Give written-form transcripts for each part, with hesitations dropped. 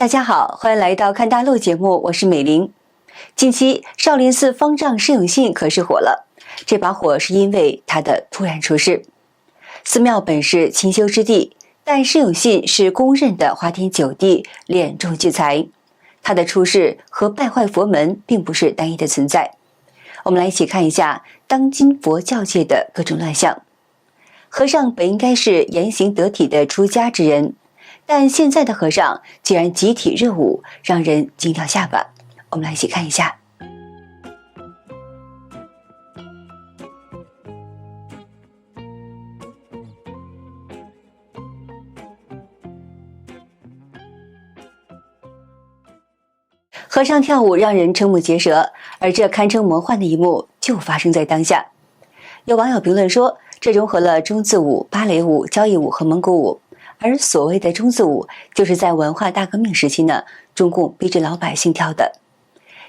大家好，欢迎来到看大陆节目，我是美玲。近期少林寺方丈释永信可是火了，这把火是因为他的突然出世。寺庙本是清修之地，但释永信是公认的花天酒地、敛众聚财。他的出世和败坏佛门并不是单一的存在。我们来一起看一下当今佛教界的各种乱象。和尚本应该是言行得体的出家之人，但现在的和尚竟然集体热舞，让人惊掉下巴。我们来一起看一下。和尚跳舞让人瞠目结舌，而这堪称魔幻的一幕就发生在当下。有网友评论说，这融合了中字舞、芭蕾舞、交谊舞和蒙古舞。而所谓的中字舞，就是在文化大革命时期呢，中共逼着老百姓跳的。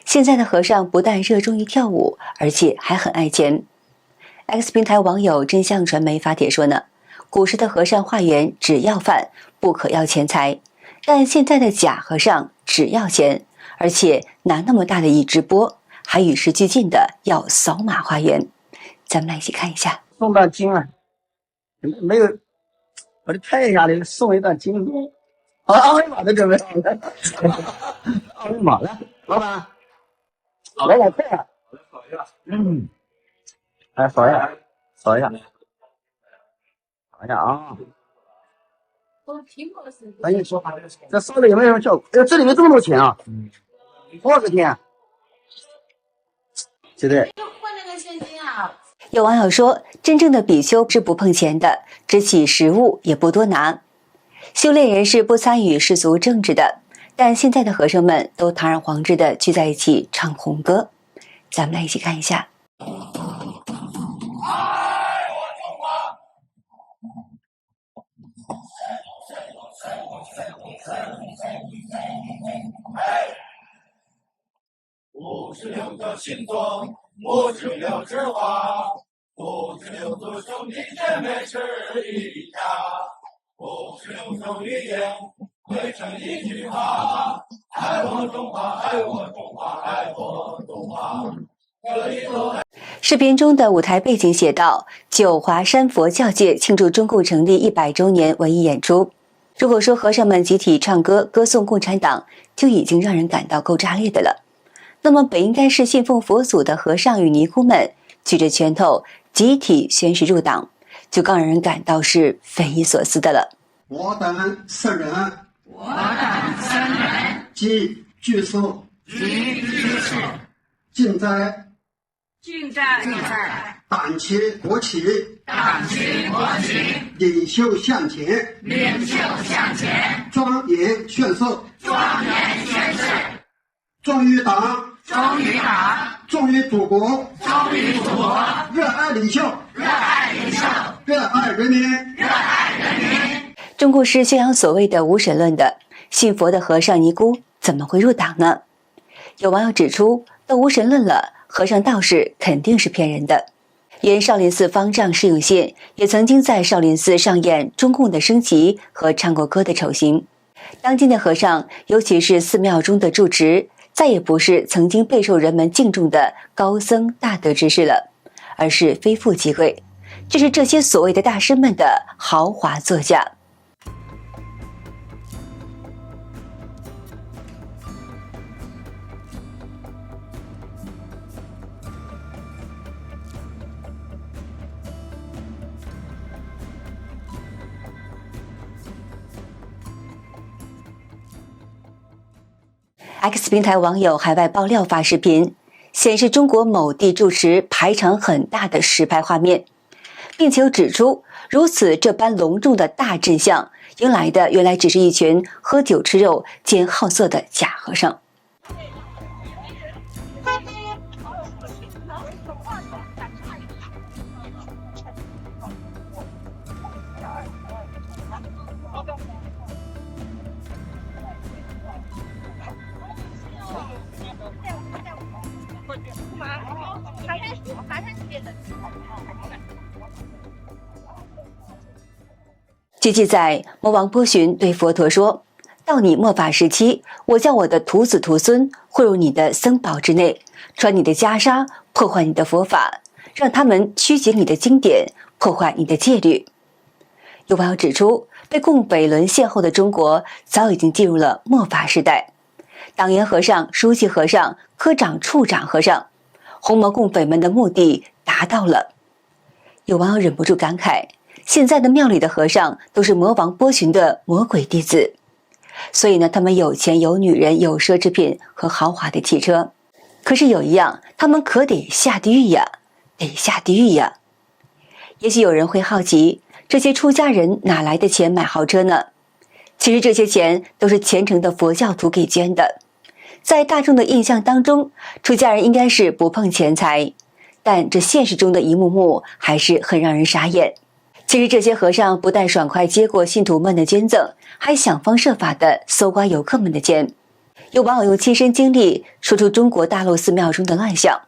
现在的和尚不但热衷于跳舞，而且还很爱钱。X 平台网友真相传媒发帖说呢，古时的和尚化缘只要饭，不可要钱财，但现在的假和尚只要钱，而且拿那么大的一直播，还与时俱进的要扫码化缘。咱们来一起看一下。送段经啊，没有。我得拍一下，得送一段经。二维码都准备好了。二维码来，老板，来点菜啊！我来扫一下。来扫一下，扫一下，扫一下啊！哎呀，这烧的有没有什么效果？这里面这么多钱啊！多少个天？对不对？就换那个现金啊！有网友说，真正的比丘是不碰钱的，只起食物也不多拿。修炼人是不参与世俗政治的，但现在的和尚们都堂而皇之的聚在一起唱红歌。咱们来一起看一下。56个心中56枝花，56组兄弟姐妹是一家，56种语言汇成一句话，爱我中华，爱我中华，爱我中华。视频中的舞台背景写道：九华山佛教界庆祝中共成立100周年文艺演出。如果说和尚们集体唱歌歌颂共产党，就已经让人感到够炸裂的了。那么本应该是信奉佛祖的和尚与尼姑们举着拳头集体宣誓入党，就更让人感到是匪夷所思的了。我等僧人即具受尽在党旗国旗领袖向前庄严宣誓忠于党忠于祖国热爱领袖热爱人民。中共是宣扬所谓的无神论的，信佛的和尚尼姑怎么会入党呢？有网友指出，都无神论了，和尚道士肯定是骗人的。原少林寺方丈释永信也曾经在少林寺上演中共的升旗和唱过歌的丑行。当今的和尚，尤其是寺庙中的住持，再也不是曾经备受人们敬重的高僧大德之士了，而是非富即贵，这是这些所谓的大师们的豪华座驾。X 平台网友海外爆料发视频，显示中国某地住持排场很大的实拍画面，并且又指出，如此这般隆重的大阵象，迎来的原来只是一群喝酒吃肉兼好色的假和尚。据记载，魔王波旬对佛陀说：“到你末法时期，我叫我的徒子徒孙汇入你的僧宝之内，穿你的袈裟，破坏你的佛法，让他们曲解你的经典，破坏你的戒律。有网友指出，被共匪沦陷后的中国早已经进入了末法时代，党员和尚、书记和尚、科长、处长和尚，红魔共匪们的目的达到了。有网友忍不住感慨，现在的庙里的和尚都是魔王波旬的魔鬼弟子，所以呢，他们有钱有女人有奢侈品和豪华的汽车，可是有一样，他们可得下地狱呀，得下地狱呀。也许有人会好奇，这些出家人哪来的钱买豪车呢？其实这些钱都是虔诚的佛教徒给捐的。在大众的印象当中，出家人应该是不碰钱财，但这现实中的一幕幕还是很让人傻眼。其实这些和尚不但爽快接过信徒们的捐赠，还想方设法地搜刮游客们的钱。有网友用亲身经历说出中国大陆寺庙中的乱象。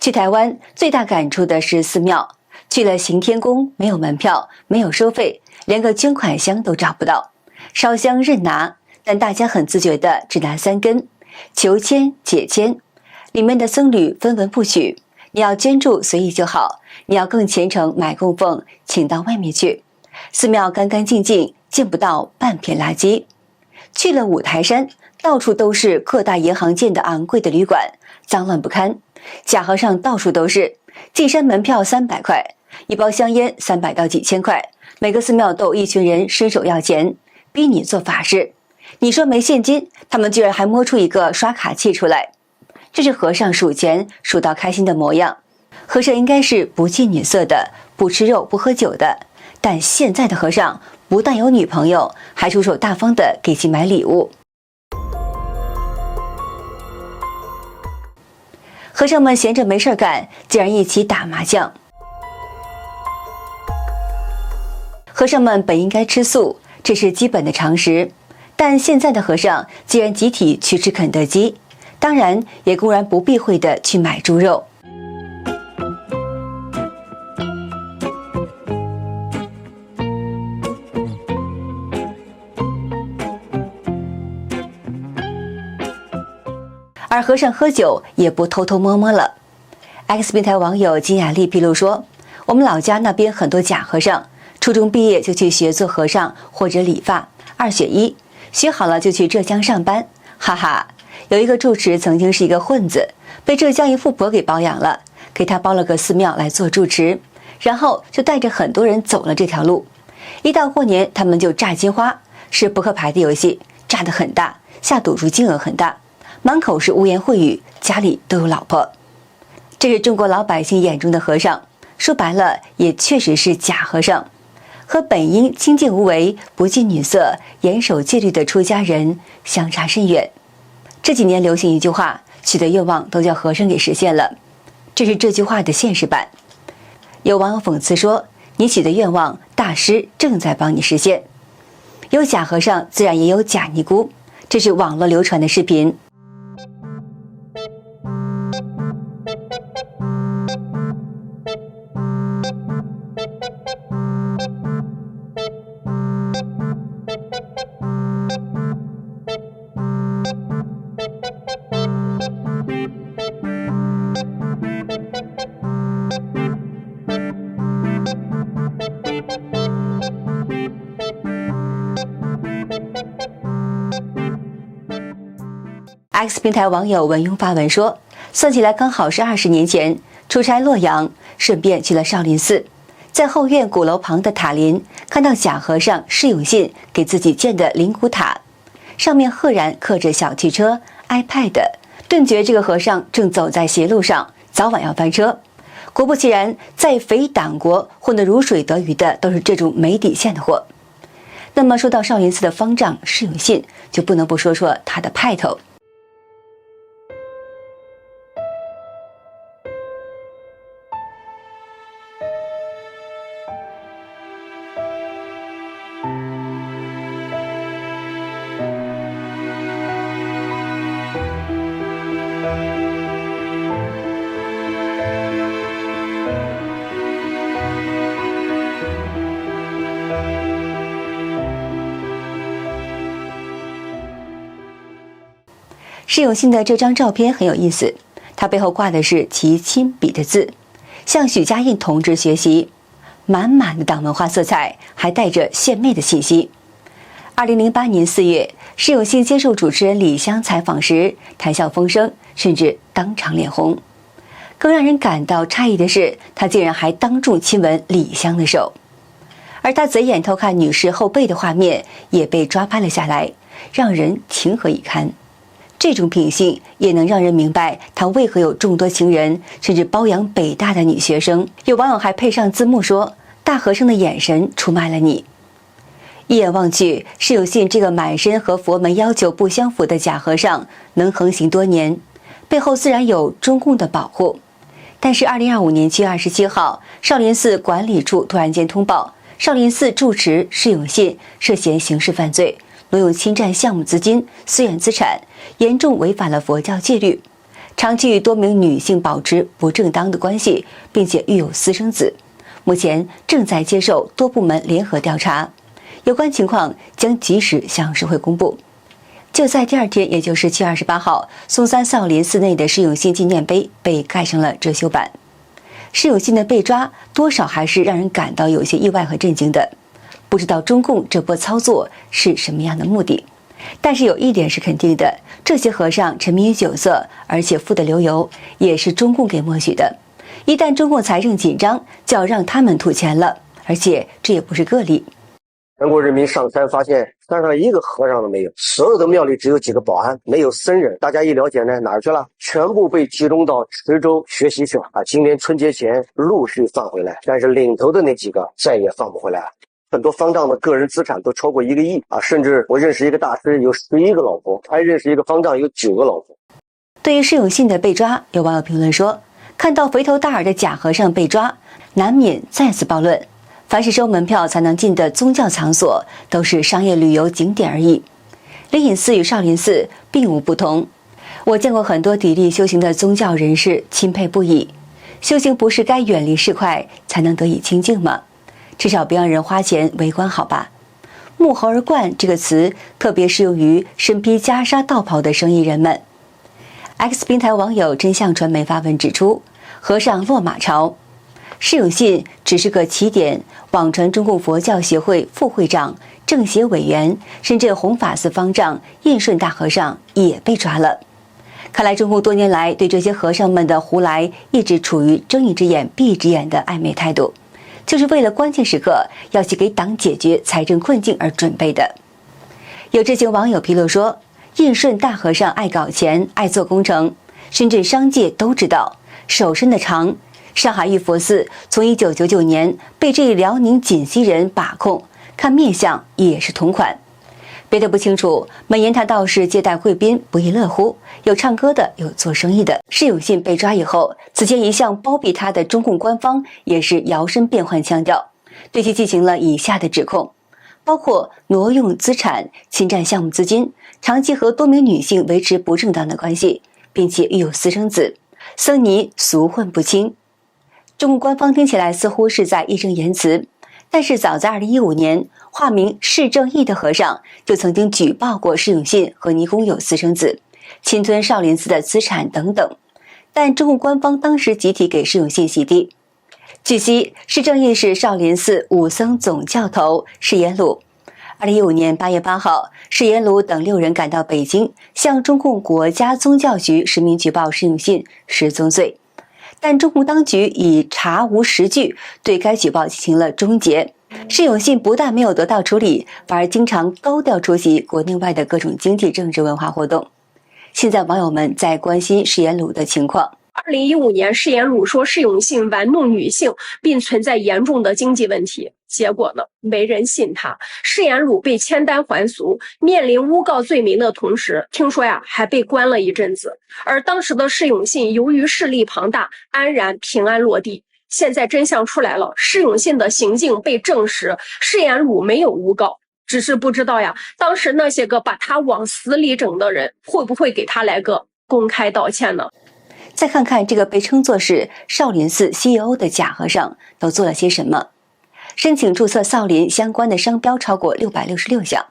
去台湾最大感触的是寺庙，去了行天宫没有门票，没有收费，连个捐款箱都找不到，烧香任拿，但大家很自觉地只拿3根，求签解签，里面的僧侣分文不取，你要捐助随意就好，你要更虔诚买供奉请到外面去。寺庙干干净净，见不到半片垃圾。去了五台山，到处都是各大银行建的昂贵的旅馆，脏乱不堪，假和尚到处都是，进山门票300块，一包香烟300到几千块，每个寺庙都有一群人伸手要钱，逼你做法事。你说没现金，他们居然还摸出一个刷卡器出来。这是和尚数钱数到开心的模样。和尚应该是不近女色的，不吃肉不喝酒的，但现在的和尚不但有女朋友，还出手大方的给其买礼物。和尚们闲着没事干，竟然一起打麻将。和尚们本应该吃素，这是基本的常识，但现在的和尚竟然集体去吃肯德基，当然也公然不避讳的去买猪肉。而和尚喝酒也不偷偷摸摸了。X 平台网友金雅丽披露说，我们老家那边很多假和尚，初中毕业就去学做和尚或者理发，2选1，学好了就去浙江上班，哈哈。有一个住持曾经是一个混子，被浙江一富婆给包养了，给他包了个寺庙来做住持，然后就带着很多人走了这条路。一到过年，他们就炸金花，是扑克牌的游戏，炸得很大，下赌注金额很大，满口是污言秽语，家里都有老婆。这是中国老百姓眼中的和尚，说白了也确实是假和尚，和本应清净无为、不近女色、严守戒律的出家人相差甚远。这几年流行一句话，许的愿望都叫和尚给实现了，这是这句话的现实版。有网友讽刺说，你许的愿望，大师正在帮你实现。有假和尚，自然也有假尼姑，这是网络流传的视频。X 平台网友文庸发文说，算起来刚好是20年前出差洛阳，顺便去了少林寺，在后院鼓楼旁的塔林看到假和尚释永信给自己建的灵骨塔，上面赫然刻着小汽车、iPad， 顿觉这个和尚正走在邪路上，早晚要翻车。果不其然，在匪党国混得如水得鱼的都是这种没底线的货。那么说到少林寺的方丈释永信，就不能不说说他的派头。释永信的这张照片很有意思，他背后挂的是其亲笔的字，向许家印同志学习，满满的党文化色彩，还带着献媚的气息。2008年4月，释永信接受主持人李湘采访时，谈笑风生，甚至当场脸红。更让人感到诧异的是，他竟然还当众亲吻李湘的手，而他贼眼偷看女士后背的画面也被抓拍了下来，让人情何以堪。这种品性也能让人明白他为何有众多情人，甚至包养北大的女学生。有网友还配上字幕说：“大和尚的眼神出卖了你。”一眼望去，释永信这个满身和佛门要求不相符的假和尚能横行多年，背后自然有中共的保护。但是2025年7月27号，少林寺管理处突然间通报，少林寺住持释永信涉嫌刑事犯罪，挪用侵占项目资金、私有资产，严重违反了佛教戒律，长期与多名女性保持不正当的关系，并且育有私生子，目前正在接受多部门联合调查，有关情况将及时向社会公布。就在第二天，也就是7月28号，松山少林寺内的释永信纪念碑被盖上了遮羞板。释永信的被抓，多少还是让人感到有些意外和震惊的。不知道中共这波操作是什么样的目的，但是有一点是肯定的，这些和尚沉迷于酒色，而且富得流油，也是中共给默许的。一旦中共财政紧张，就要让他们吐钱了，而且这也不是个例。全国人民上山发现山上一个和尚都没有，所有的庙里只有几个保安，没有僧人。大家一了解呢，哪儿去了？全部被集中到池州学习去了啊！今年春节前陆续放回来，但是领头的那几个再也放不回来了。很多方丈的个人资产都超过1个亿啊！甚至我认识一个大师有11个老婆，还认识一个方丈有9个老婆。对于释永信的被抓，有网友评论说，看到肥头大耳的假和尚被抓，难免再次暴论。凡是收门票才能进的宗教场所，都是商业旅游景点而已。灵隐寺与少林寺并无不同。我见过很多砥砺修行的宗教人士，钦佩不已。修行不是该远离市侩才能得以清净吗？至少别让人花钱围观好吧。沐猴而冠这个词特别适用于身披袈裟道袍的生意人们。X 平台网友真相传媒发文指出，和尚落马朝。释永信只是个起点，网传中共佛教协会副会长、政协委员、深圳弘法寺方丈印顺大和尚也被抓了。看来中共多年来对这些和尚们的胡来一直处于睁一只眼闭一只眼的暧昧态度，就是为了关键时刻要去给党解决财政困境而准备的。有知情网友披露说，印顺大和尚爱搞钱、爱做工程，深圳商界都知道，手伸得长。上海玉佛寺从1999年被这一辽宁锦西人把控，看面相也是同款。别的不清楚，门言他倒是接待贵宾不亦乐乎，有唱歌的，有做生意的。释永信被抓以后，此前一向包庇他的中共官方也是摇身变换腔调，对其进行了以下的指控，包括挪用资产、侵占项目资金、长期和多名女性维持不正当的关系，并且育有私生子，僧尼俗混不清。中共官方听起来似乎是在义正言辞，但是早在2015年，化名释正义的和尚就曾经举报过释永信和尼公有私生子，侵吞少林寺的资产等等，但中共官方当时集体给释永信洗地。据悉，释正义是少林寺武僧总教头释延鲁。2015年8月8号，释延鲁等6人赶到北京，向中共国家宗教局实名举报释永信失踪罪。但中共当局以查无实据对该举报进行了终结。释永信不但没有得到处理，反而经常高调出席国内外的各种经济、政治、文化活动。现在网友们在关心释延鲁的情况。2015年，释延鲁说释永信玩弄女性，并存在严重的经济问题。结果呢，没人信他。释延鲁被签单还俗，面临诬告罪名的同时，听说还被关了一阵子。而当时的释永信由于势力庞大，安然平安落地。现在真相出来了，释永信的行径被证实，释延鲁没有诬告。只是不知道当时那些个把他往死里整的人，会不会给他来个公开道歉呢？再看看这个被称作是少林寺 CEO 的假和尚都做了些什么。申请注册少林相关的商标超过666项，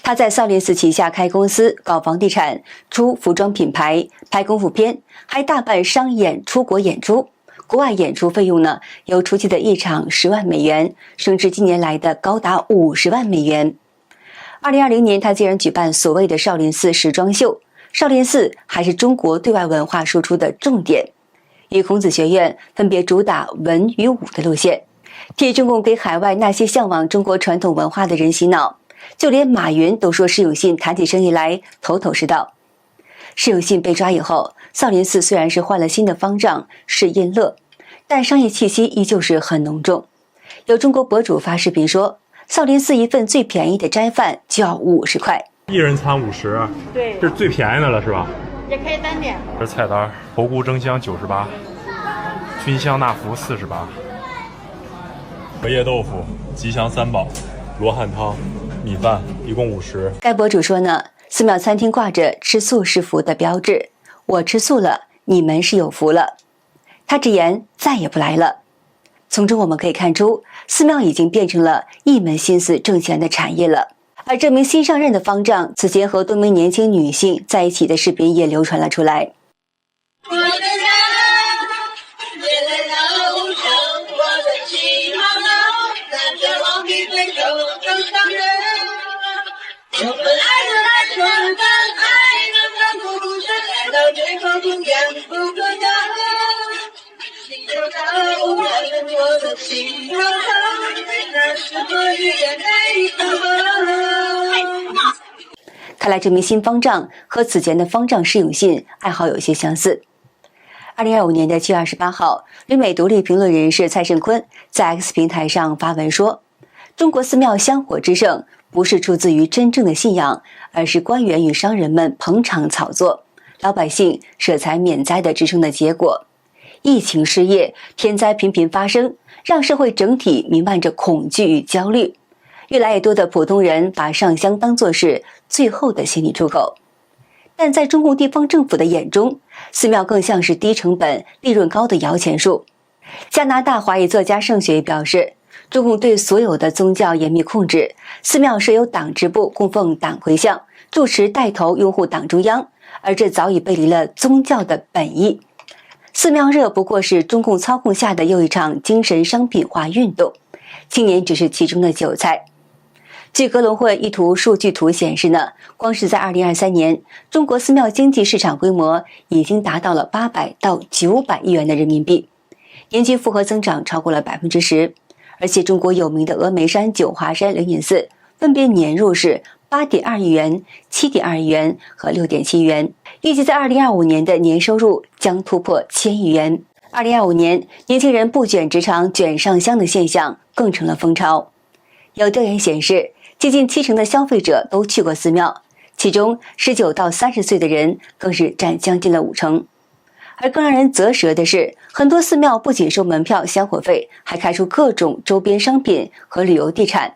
他在少林寺旗下开公司、搞房地产、出服装品牌、拍功夫片，还大办商演出国演出。国外演出费用呢，由初期的1场10万美元，升至近年来的高达50万美元。2020年，他竟然举办所谓的少林寺时装秀。少林寺还是中国对外文化输出的重点，与孔子学院分别主打文与武的路线，替中共给海外那些向往中国传统文化的人洗脑。就连马云都说释永信谈起生意来头头是道。释永信被抓以后，少林寺虽然是换了新的方丈释印乐，但商业气息依旧是很浓重。有中国博主发视频说，少林寺一份最便宜的斋饭就要50块，一人餐50，对，这是最便宜的了是吧？也可以单点。这菜单：猴菇蒸香98，菌香纳福48，荷叶豆腐、吉祥三宝、罗汉汤、米饭，一共50。该博主说呢，寺庙餐厅挂着吃素是福的标志，我吃素了，你们是有福了。他直言再也不来了。从中我们可以看出，寺庙已经变成了一门心思挣钱的产业了。而这名新上任的方丈此前和多名年轻女性在一起的视频也流传了出来。我的人，别来到生活的起好了，在绝望的对手正常人。我们爱的爱的故事，爱到最后终点不可能。你就到我的心头，那是我遇见每一个。看来这名新方丈和此前的方丈释永信爱好有些相似。2025年的7月28号，旅美独立评论人士蔡胜坤在 X 平台上发文说，中国寺庙香火之盛不是出自于真正的信仰，而是官员与商人们捧场炒作，老百姓舍财免灾的支撑的结果。疫情失业，天灾频频发生，让社会整体弥漫着恐惧与焦虑。越来越多的普通人把上香当作是最后的心理出口，但在中共地方政府的眼中，寺庙更像是低成本、利润高的摇钱树。加拿大华裔作家盛雪表示，中共对所有的宗教严密控制，寺庙设有党支部供奉党徽像，住持带头拥护党中央，而这早已背离了宗教的本意。寺庙热不过是中共操控下的又一场精神商品化运动，青年只是其中的韭菜。据格隆会一图数据图显示呢，光是在2023年，中国寺庙经济市场规模已经达到了800到900亿元的人民币，年均复合增长超过了10%。而且中国有名的峨眉山、九华山灵隐寺分别年入是8.2亿元、7.2亿元和6.7亿元，预计在2025年的年收入将突破1000亿元。2025年，年轻人不卷职场、卷上香的现象更成了风潮。有调研显示，接近70%的消费者都去过寺庙，其中19到30岁的人更是占将近了50%。而更让人啧舌的是，很多寺庙不仅收门票、香火费，还开出各种周边商品和旅游地产。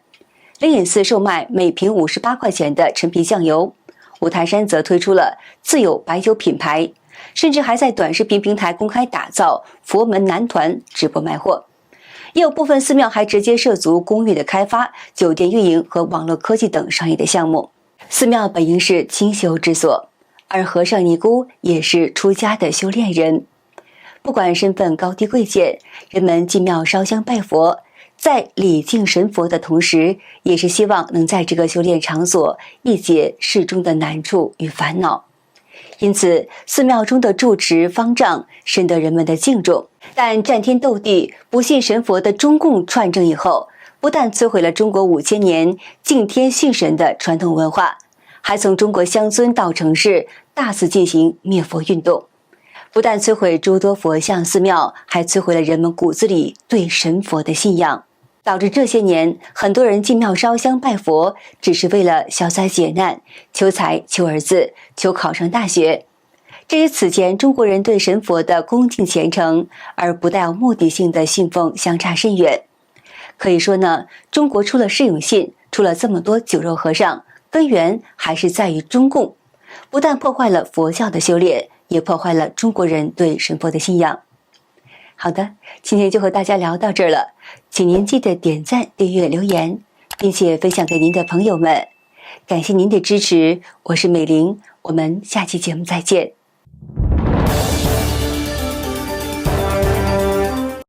灵隐寺售卖每瓶58块钱的陈皮酱油，五台山则推出了自有白酒品牌，甚至还在短视频平台公开打造佛门男团直播卖货。也有部分寺庙还直接涉足公寓的开发、酒店运营和网络科技等商业的项目。寺庙本应是清修之所，而和尚尼姑也是出家的修炼人。不管身份高低贵贱，人们进庙烧香拜佛，在礼敬神佛的同时，也是希望能在这个修炼场所一解世中的难处与烦恼。因此，寺庙中的住持方丈深得人们的敬重。但战天斗地、不信神佛的中共串政以后，不但摧毁了中国5000年敬天信神的传统文化，还从中国乡村到城市大肆进行灭佛运动。不但摧毁诸多佛像寺庙，还摧毁了人们骨子里对神佛的信仰，导致这些年很多人进庙烧香拜佛，只是为了消灾解难、求财、求儿子、求考上大学。这与此前中国人对神佛的恭敬虔诚而不带有目的性的信奉相差甚远。可以说呢，中国出了释永信，出了这么多酒肉和尚，根源还是在于中共，不但破坏了佛教的修炼，也破坏了中国人对神佛的信仰。好的，今天就和大家聊到这儿了，请您记得点赞、订阅、留言，并且分享给您的朋友们。感谢您的支持，我是美玲，我们下期节目再见。